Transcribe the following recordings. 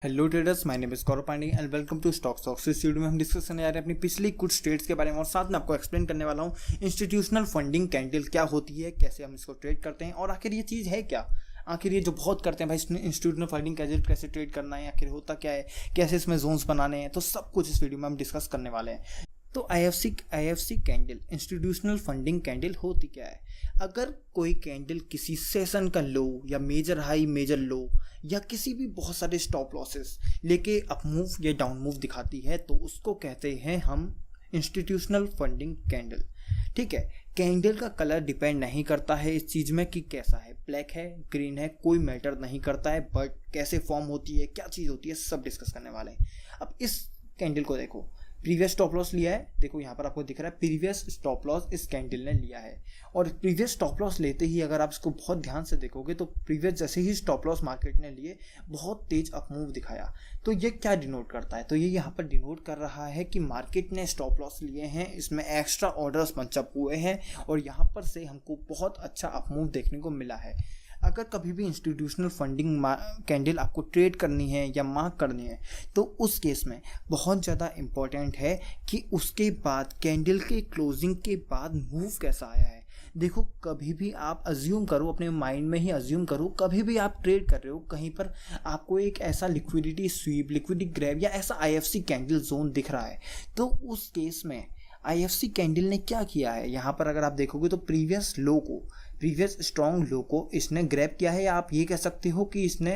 Hello traders, my name is Gaurav Pandey and welcome to stocks. इस video में हम discuss करने जा रहे हैं अपनी पिछली कुछ ट्रेड्स के बारे में और साथ में आपको एक्सप्लेन करने वाला हूं इंस्टीट्यूशनल फंडिंग कैंडल क्या होती है, कैसे हम इसको ट्रेड करते हैं और आखिर ये चीज़ है क्या। आखिर ये जो बहुत करते हैं भाई इंस्टीट्यूशनल फंडिंग कैंडल कैसे ट्रेड करना है, आखिर होता क्या है, कैसे इसमें जोन्स बनाने हैं, तो सब कुछ इस वीडियो में हम डिस्कस करने वाले हैं। तो IFC candle institutional funding candle होती क्या है। अगर कोई कैंडल किसी सेशन का लो या मेजर हाई मेजर लो या किसी भी बहुत सारे स्टॉप लॉसेस लेके अप मूव या डाउन मूव दिखाती है तो उसको कहते हैं हम इंस्टीट्यूशनल फंडिंग कैंडल। ठीक है, कैंडल का कलर डिपेंड नहीं करता है इस चीज़ में कि कैसा है, ब्लैक है ग्रीन है, कोई मैटर नहीं करता है, बट कैसे फॉर्म होती है, क्या चीज़ होती है, सब डिस्कस करने वाले हैं। अब इस कैंडल को देखो, प्रीवियस स्टॉप लॉस लिया है, देखो यहाँ पर आपको दिख रहा है प्रीवियस स्टॉप लॉस इस कैंडल ने लिया है। और प्रीवियस स्टॉप लॉस लेते ही अगर आप इसको बहुत ध्यान से देखोगे तो प्रीवियस जैसे ही स्टॉप लॉस मार्केट ने लिए बहुत तेज अप मूव दिखाया। तो ये क्या डिनोट करता है, तो ये यहाँ पर डिनोट कर रहा है कि मार्केट ने स्टॉप लॉस लिए हैं, इसमें एक्स्ट्रा ऑर्डर्स पंचअप हुए हैं और यहाँ पर से हमको बहुत अच्छा अप मूव देखने को मिला है। अगर कभी भी इंस्टीट्यूशनल फंडिंग कैंडल आपको ट्रेड करनी है या मार्क करनी है तो उस केस में बहुत ज़्यादा इम्पॉर्टेंट है कि उसके बाद कैंडल के क्लोजिंग के बाद मूव कैसा आया है। देखो, कभी भी आप अज्यूम करो, अपने माइंड में ही अज्यूम करो, कभी भी आप ट्रेड कर रहे हो कहीं पर आपको एक ऐसा लिक्विडिटी स्वीप, लिक्विडिटी ग्रैब या ऐसा आईएफसी कैंडल जोन दिख रहा है तो उस केस में आईएफसी कैंडल ने क्या किया है, यहाँ पर अगर आप देखोगे तो प्रीवियस स्ट्रॉन्ग लो को इसने ग्रैब किया है या आप ये कह सकते हो कि इसने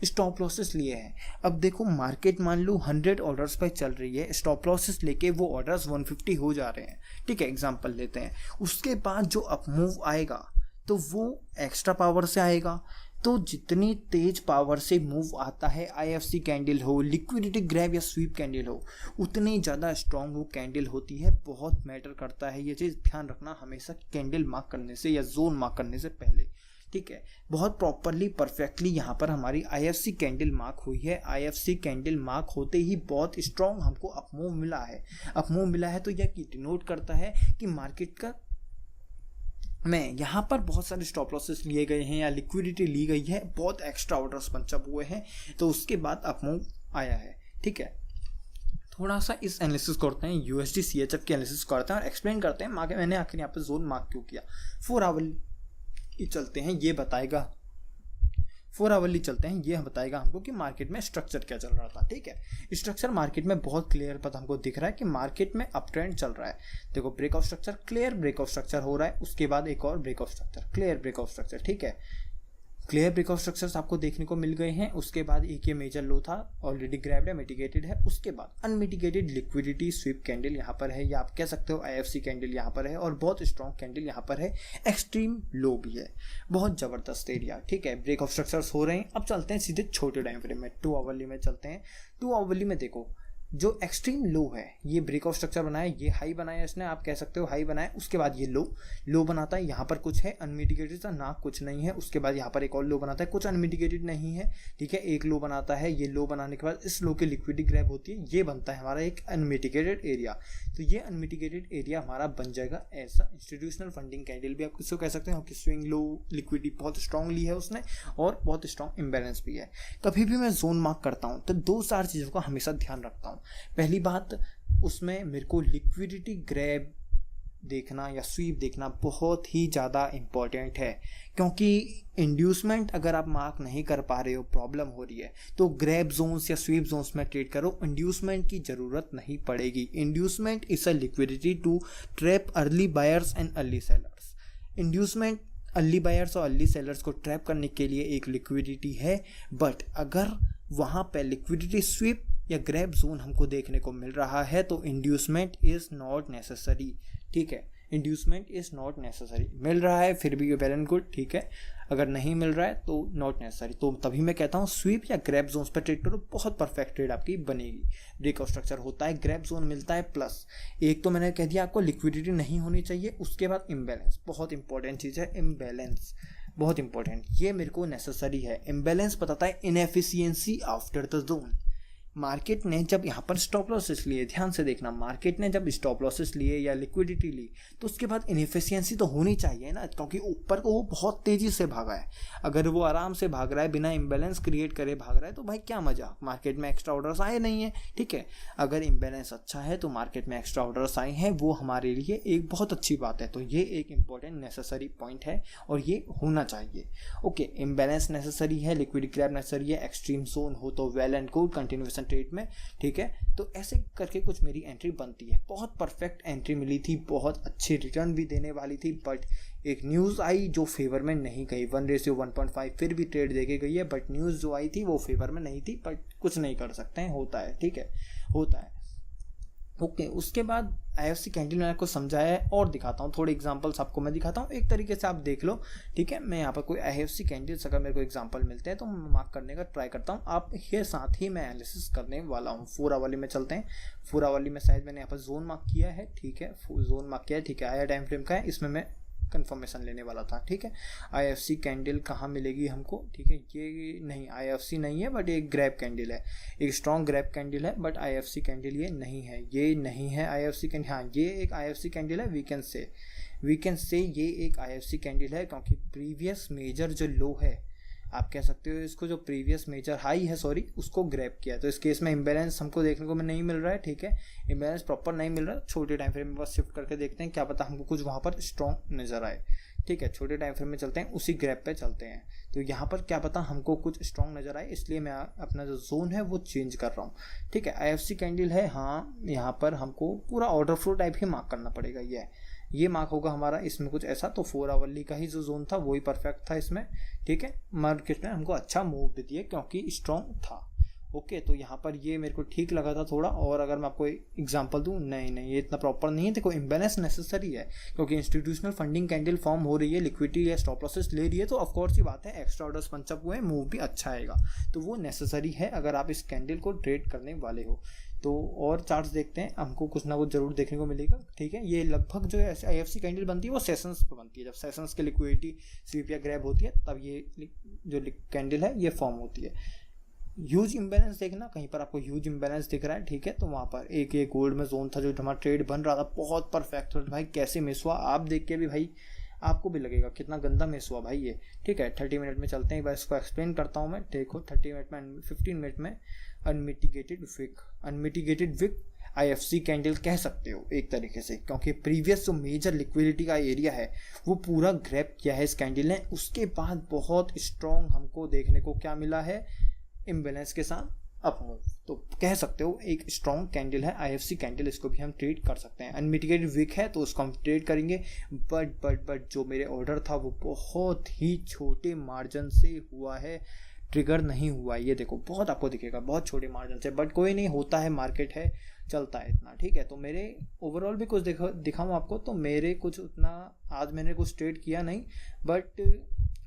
स्टॉप लॉसेस लिए हैं। अब देखो, मार्केट मान लो 100 ऑर्डर्स पर चल रही है, स्टॉप लॉसेस लेके वो ऑर्डर्स 150 हो जा रहे हैं। ठीक है, एग्जांपल लेते हैं। उसके बाद जो अप मूव आएगा तो वो एक्स्ट्रा पावर से आएगा। तो जितनी तेज पावर से मूव आता है, आईएफसी कैंडल हो, लिक्विडिटी ग्रैब या स्वीप कैंडल हो, उतनी ज़्यादा स्ट्रॉन्ग वो कैंडल होती है। बहुत मैटर करता है ये चीज़, ध्यान रखना हमेशा कैंडल मार्क करने से या जोन मार्क करने से पहले। ठीक है, बहुत प्रॉपरली परफेक्टली यहाँ पर हमारी आईएफसी कैंडल मार्क हुई है। आईएफसी कैंडल मार्क होते ही बहुत स्ट्रॉन्ग हमको अपमूव मिला है। तो यह डिनोट करता है कि मार्केट का में यहाँ पर बहुत सारे स्टॉप लॉसेस लिए गए हैं या लिक्विडिटी ली गई है, बहुत एक्स्ट्रा ऑर्डर्स पंचअप हुए हैं, तो उसके बाद अपमूव आया है। ठीक है, थोड़ा सा इस एनालिसिस करते हैं, यूएसडी सीएचएफ की एनालिसिस करते हैं और एक्सप्लेन करते हैं मैंने आखिर यहाँ पर जोन मार्क क्यों किया। 4 आवरली चलते हैं, ये बताएगा 4 आवरली चलते हैं, ये बताएगा हमको कि मार्केट में स्ट्रक्चर क्या चल रहा था। ठीक है, स्ट्रक्चर मार्केट में बहुत क्लियर पता हमको दिख रहा है कि मार्केट में अप ट्रेंड चल रहा है। देखो, breakout structure, clear breakout structure हो रहा है, उसके बाद एक और breakout structure, clear breakout structure. ठीक है, क्लियर ब्रेकआउट स्ट्रक्चर्स आपको देखने को मिल गए हैं। उसके बाद एक ये मेजर लो था, ऑलरेडी ग्रैब्ड है, मिटिगेटेड है। उसके बाद अनमिटिगेटेड लिक्विडिटी स्वीप कैंडल यहाँ पर है, या आप कह सकते हो आईएफसी कैंडल यहाँ पर है और बहुत स्ट्रॉन्ग कैंडल यहाँ पर है। एक्सट्रीम लो भी है, बहुत जबरदस्त एरिया। ठीक है, ब्रेकआउट स्ट्रक्चर्स हो रहे हैं। अब चलते हैं सीधे छोटे टाइम फ्रेम में, 2 आवरली में चलते हैं। 2 आवरली में देखो, जो एक्सट्रीम लो है, ये ब्रेकआउट स्ट्रक्चर बनाया, ये हाई बनाया इसने, आप कह सकते हो हाई बनाया। उसके बाद ये लो बनाता है, यहाँ पर कुछ है अनमिटिगेटेड सा, ना कुछ नहीं है। उसके बाद यहाँ पर एक और लो बनाता है, कुछ अनमिटिगेटेड नहीं है। ठीक है, एक लो बनाता है, ये लो बनाने के बाद इस लो की लिक्विडिटी ग्रैब होती है, ये बनता है हमारा एक अनमिटिगेटेड एरिया। तो ये अनमिटिगेटेड एरिया हमारा बन जाएगा ऐसा इंस्टीट्यूशनल फंडिंग कैंडल भी आप किसको कह सकते हो कि स्विंग लो, लिक्विडिटी बहुत स्ट्रांगली है उसने और बहुत स्ट्रॉन्ग इम्बैलेंस भी है। कभी भी मैं जोन मार्क करता हूँ तो 2-4 चीज़ों का हमेशा ध्यान रखता हूँ। पहली बात, उसमें मेरे को लिक्विडिटी ग्रैब देखना या स्वीप देखना बहुत ही ज़्यादा इम्पॉर्टेंट है, क्योंकि इंड्यूसमेंट अगर आप मार्क नहीं कर पा रहे हो, प्रॉब्लम हो रही है, तो ग्रैब जोन्स या स्वीप जोन्स में ट्रेड करो, इंड्यूसमेंट की ज़रूरत नहीं पड़ेगी। Inducement is a liquidity to trap early buyers and early sellers. Inducement early buyers और अर्ली सेलर्स को ट्रैप करने के लिए एक लिक्विडिटी है, बट अगर वहाँ पर लिक्विडिटी स्वीप या ग्रैब जोन हमको देखने को मिल रहा है तो इंड्यूसमेंट इज़ नॉट नेसेसरी। ठीक है, इंड्यूसमेंट इज़ नॉट नेसेसरी। मिल रहा है फिर भी वेल एंड गुड, ठीक है, अगर नहीं मिल रहा है तो नॉट नेसेसरी। तो तभी मैं कहता हूँ स्वीप या ग्रैब जोन्स पर ट्रेड करो, बहुत परफेक्ट ट्रेड आपकी बनेगी। ब्रेकआउट स्ट्रक्चर होता है, ग्रैब जोन मिलता है, प्लस एक तो मैंने कह दिया आपको लिक्विडिटी नहीं होनी चाहिए। उसके बाद इम्बैलेंस, बहुत इंपॉर्टेंट चीज़ है इम्बैलेंस, बहुत इंपॉर्टेंट, ये मेरे को नेसेसरी है। इम्बैलेंस बताता है inefficiency after the zone. Market ने जब यहाँ पर स्टॉप लॉसेस लिए, ध्यान से देखना, मार्केट ने जब स्टॉप लॉसेस लिए या लिक्विडिटी ली तो उसके बाद इनएफिशिएंसी तो होनी चाहिए ना, क्योंकि ऊपर को वो बहुत तेजी से भागा है। अगर वो आराम से भाग रहा है, बिना इम्बैलेंस क्रिएट करे भाग रहा है, तो भाई क्या मजा, मार्केट में एक्स्ट्रा ऑर्डर्स आए नहीं है, ठीक है। अगर इम्बैलेंस अच्छा है तो मार्केट में एक्स्ट्रा ऑर्डर्स आए हैं, वो हमारे लिए एक बहुत अच्छी बात है। तो ये एक इंपॉर्टेंट नेसेसरी पॉइंट है और ये होना चाहिए। ओके, इम्बैलेंस नेसेसरी है, लिक्विडिटी क्रैप नेसेसरी है, एक्सट्रीम जोन हो तो well and good, continuation trade में, ठीक है। तो ऐसे करके कुछ मेरी एंट्री बनती है। बहुत परफेक्ट एंट्री मिली थी, बहुत अच्छी रिटर्न भी देने वाली थी, बट एक न्यूज़ आई जो फेवर में नहीं गई। 1:1.5 फिर भी ट्रेड देके गई है, बट न्यूज़ जो आई थी वो फेवर में नहीं थी, बट कुछ नहीं कर सकते हैं, होता है, ठीक है, होता है। ओके, उसके बाद IFC कैंडल मैंने आपको समझाया है और दिखाता हूँ, थोड़े एग्जांपल्स आपको मैं दिखाता हूँ, एक तरीके से आप देख लो, ठीक है। मैं यहाँ पर कोई IFC कैंडल्स अगर मेरे को एग्जांपल मिलते हैं तो मैं मार्क करने का ट्राई करता हूँ। आप ये साथ ही मैं एनालिसिस करने वाला हूँ। 4 आवर्ली में चलते हैं। 4 आवर्ली में शायद मैंने यहाँ पर जोन मार्क किया है, ठीक है, जोन मार्क किया है, ठीक है। हायर टाइम फ्रेम का है, इसमें मैं कंफर्मेशन लेने वाला था, ठीक है। IFC कैंडल कहाँ मिलेगी हमको, ठीक है, ये नहीं IFC नहीं है, बट एक ग्रैब कैंडल है, एक स्ट्रॉन्ग ग्रैब कैंडल है, बट IFC कैंडल ये नहीं है, ये नहीं है IFC कैंडल। हाँ, ये एक IFC कैंडल है, वी कैन से ये एक IFC कैंडल है, क्योंकि प्रीवियस मेजर जो लो है, आप कह सकते हो इसको, जो प्रीवियस मेजर हाई है, सॉरी, उसको ग्रैब किया। तो इस केस में इम्बैलेंस हमको देखने को नहीं मिल रहा है, ठीक है, इम्बैलेंस प्रॉपर नहीं मिल रहा। छोटे टाइम फ्रेम में बस शिफ्ट करके देखते हैं, क्या पता हमको कुछ वहाँ पर स्ट्रॉन्ग नजर आए, ठीक है। छोटे टाइम फ्रेम में चलते हैं, उसी ग्रैब पे चलते हैं, तो यहाँ पर क्या पता हमको कुछ स्ट्रॉन्ग नजर आए, इसलिए मैं अपना जो जोन है वो चेंज कर रहा हूँ, ठीक है। IFC कैंडल है, हाँ, यहाँ पर हमको पूरा ऑर्डर फ्लो टाइप ही मार्क करना पड़ेगा, ये मार्क होगा हमारा। इसमें कुछ ऐसा, तो 4 आवर्ली का ही जो जोन था वही परफेक्ट था इसमें, ठीक है। मार्केट ने हमको अच्छा मूव दे दिया क्योंकि स्ट्रॉन्ग था। ओके, तो यहाँ पर ये मेरे को ठीक लगा था थोड़ा। और अगर मैं आपको एग्जांपल दूँ, नहीं ये इतना प्रॉपर नहीं है। देखो, इम्बैलेंस नेसेसरी है क्योंकि इंस्टीट्यूशनल फंडिंग कैंडल फॉर्म हो रही है, लिक्विडिटी या स्टॉप लॉसेस ले रही है, तो ऑफकोर्स ही बात है एक्स्ट्रा ऑर्डर्स पंचअप हुए, मूव भी अच्छा आएगा, तो वो नेसेसरी है अगर आप इस कैंडल को ट्रेड करने वाले हो। तो और चार्ट्स देखते हैं, हमको कुछ ना कुछ जरूर देखने को मिलेगा, ठीक है। ये लगभग जो IFC कैंडल बनती है वो सेशंस पे बनती है, जब सेशंस के लिक्विडिटी स्वीप या ग्रैब होती है तब ये जो कैंडल है ये फॉर्म होती है। ह्यूज इम्बैलेंस देखना, कहीं पर आपको ह्यूज इम्बैलेंस दिख रहा है, ठीक है, तो वहाँ पर एक गोल्ड में जोन था जो हमारा ट्रेड बन रहा था, बहुत परफेक्ट। भाई कैसे मिस हुआ, आप देख के भी भाई आपको भी लगेगा कितना गंदा मिस हुआ भाई ये, ठीक है। 30 मिनट में चलते हैं, एक बार इसको एक्सप्लेन करता हूँ मैं। देखो 30 मिनट में, 15 मिनट में अनमिटिगेटेड विक IFC कैंडल कह सकते हो एक तरीके से, क्योंकि प्रीवियस जो मेजर लिक्विडिटी का एरिया है वो पूरा ग्रैब किया है इस कैंडल ने। उसके बाद बहुत स्ट्रॉन्ग हमको देखने को क्या मिला है, इम्बैलेंस के साथ अप मूव, तो कह सकते हो एक स्ट्रॉन्ग कैंडल है IFC कैंडल, इसको भी हम ट्रेड कर सकते हैं। अनमिटिगेटेड विक है तो उसको हम ट्रेड करेंगे, बट जो मेरे ऑर्डर था वो बहुत ही छोटे मार्जिन से हुआ है, ट्रिगर नहीं हुआ। ये देखो, बहुत आपको दिखेगा बहुत छोटे मार्जिन से, बट कोई नहीं, होता है, मार्केट है, चलता है इतना, ठीक है। तो मेरे ओवरऑल भी कुछ दिखाऊँ आपको, तो मेरे कुछ उतना आज मैंने कुछ ट्रेड किया नहीं, बट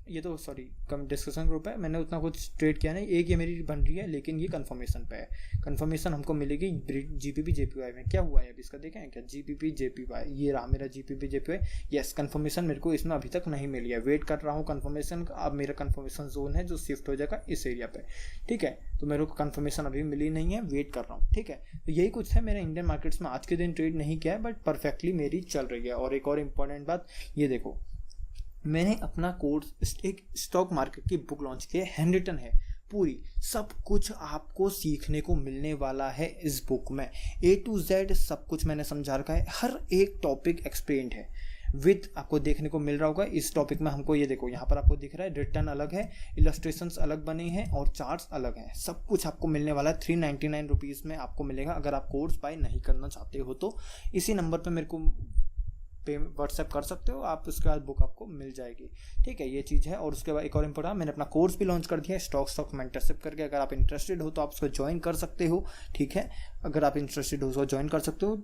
ये तो सॉरी कम डिस्कशन ग्रुप है, मैंने उतना कुछ ट्रेड किया नहीं। एक ये मेरी बन रही है, लेकिन ये कंफर्मेशन पे है, कंफर्मेशन हमको मिलेगी GBP JPY में। क्या हुआ है अभी इसका देखें क्या, GBP JPY, ये रहा मेरा GBP JPY। यस, कंफर्मेशन मेरे को इसमें अभी तक नहीं मिली है, वेट कर रहा हूँ कंफर्मेशन का। अब मेरा कंफर्मेशन जोन है जो शिफ्ट हो जाएगा इस एरिया पे, ठीक है। तो मेरे को कंफर्मेशन अभी मिली नहीं है, वेट कर रहा हूँ, ठीक है। तो यही कुछ है मेरे इंडियन मार्केट्स में। आज के दिन ट्रेड नहीं किया है, बट परफेक्टली मेरी चल रही है। और एक और इम्पॉर्टेंट बात, ये देखो, मैंने अपना कोर्स, एक स्टॉक मार्केट की बुक लॉन्च की है, हैंड रिटन है पूरी, सब कुछ आपको सीखने को मिलने वाला है इस बुक में। A to Z सब कुछ मैंने समझा रखा है, हर एक टॉपिक एक्सप्लेन्ड है, विद आपको देखने को मिल रहा होगा। इस टॉपिक में हमको ये देखो, यहाँ पर आपको दिख रहा है रिटर्न अलग है, इलस्ट्रेशंस अलग बने हैं और चार्ट्स अलग हैं, सब कुछ आपको मिलने वाला है। 399 रुपीज़ में आपको मिलेगा। अगर आप कोर्स बाय नहीं करना चाहते हो तो इसी नंबर पर मेरे को व्हाट्सएप कर सकते हो आप, उसके बाद बुक आपको मिल जाएगी, ठीक है। ये चीज़ है। और उसके बाद एक और इम्पोर्टेंट, मैंने अपना कोर्स भी लॉन्च कर दिया है, स्टॉक मेंटरशिप करके। अगर आप इंटरेस्टेड हो तो आप उसको ज्वाइन कर सकते हो, ठीक है। अगर आप इंटरेस्टेड हो तो ज्वाइन कर सकते हो।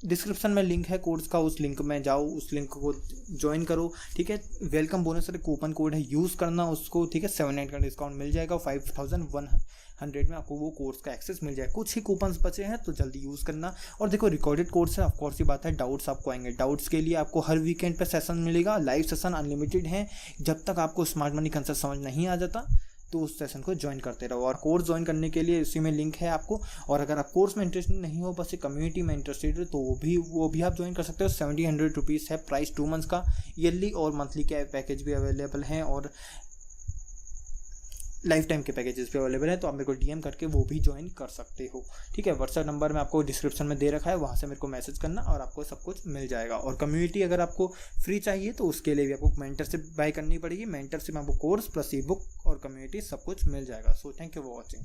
डिस्क्रिप्शन में लिंक है कोर्स का, उस लिंक में जाओ, उस लिंक को ज्वाइन करो, ठीक है। वेलकम बोनस का कूपन कोड है, यूज़ करना उसको, ठीक है। 79 का डिस्काउंट मिल जाएगा, 5100 में आपको वो कोर्स का एक्सेस मिल जाएगा। कुछ ही कूपन्स बचे हैं तो जल्दी यूज़ करना। और देखो, रिकॉर्डेड कोर्स है, ऑफकोर्स ही बात है, डाउट्स आपको आएंगे, डाउट्स के लिए आपको हर वीकेंड पे सेशन मिलेगा, लाइव सेशन अनलिमिटेड है। जब तक आपको स्मार्ट मनी कंसेप्ट समझ नहीं आ जाता तो उस सेशन को ज्वाइन करते रहो। और कोर्स ज्वाइन करने के लिए उसी में लिंक है आपको। और अगर आप कोर्स में इंटरेस्टेड नहीं हो, बस कम्युनिटी में इंटरेस्टेड हो, तो वो भी आप ज्वाइन कर सकते हो। 1700 रुपीज़ है प्राइस, 2 मंथ्स का। ईयरली और मंथली के पैकेज भी अवेलेबल हैं और लाइफ टाइम के पैकेजेस भी अवेलेबल है। तो आप मेरे को डीएम करके वो भी ज्वाइन कर सकते हो, ठीक है। व्हाट्सएप नंबर में आपको डिस्क्रिप्शन में दे रखा है, वहाँ से मेरे को मैसेज करना और आपको सब कुछ मिल जाएगा। और कम्युनिटी अगर आपको फ्री चाहिए तो उसके लिए भी आपको मेंटरशिप बाय करनी पड़ेगी। मेंटरशिप में आपको कोर्स प्लस ई बुक और कम्युनिटी सब कुछ मिल जाएगा। So thank you for watching.